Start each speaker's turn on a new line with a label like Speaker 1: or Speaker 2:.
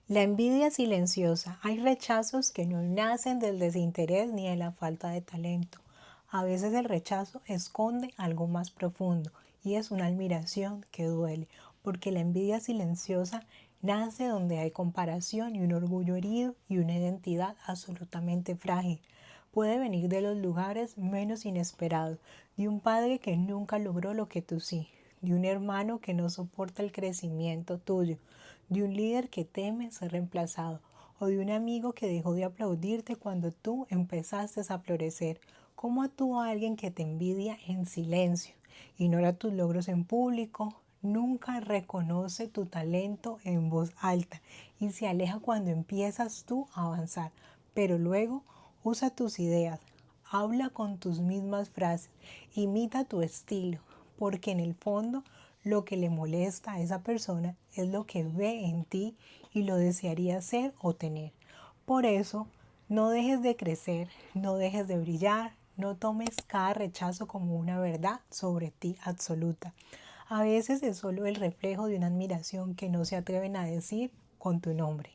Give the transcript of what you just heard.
Speaker 1: La envidia silenciosa. Hay rechazos que no nacen del desinterés ni de la falta de talento. A veces el rechazo esconde algo más profundo y es una admiración que duele, porque la envidia silenciosa nace donde hay comparación y un orgullo herido y una identidad absolutamente frágil. Puede venir de los lugares menos inesperados, de un padre que nunca logró lo que tú sí, de un hermano que no soporta el crecimiento tuyo, de un líder que teme ser reemplazado o de un amigo que dejó de aplaudirte cuando tú empezaste a florecer. ¿Cómo actúa alguien que te envidia en silencio? Ignora tus logros en público, nunca reconoce tu talento en voz alta y se aleja cuando empiezas tú a avanzar, pero luego usa tus ideas, habla con tus mismas frases, imita tu estilo, porque en el fondo lo que le molesta a esa persona es lo que ve en ti y lo desearía ser o tener. Por eso, no dejes de crecer, no dejes de brillar, no tomes cada rechazo como una verdad sobre ti absoluta. A veces es solo el reflejo de una admiración que no se atreven a decir con tu nombre.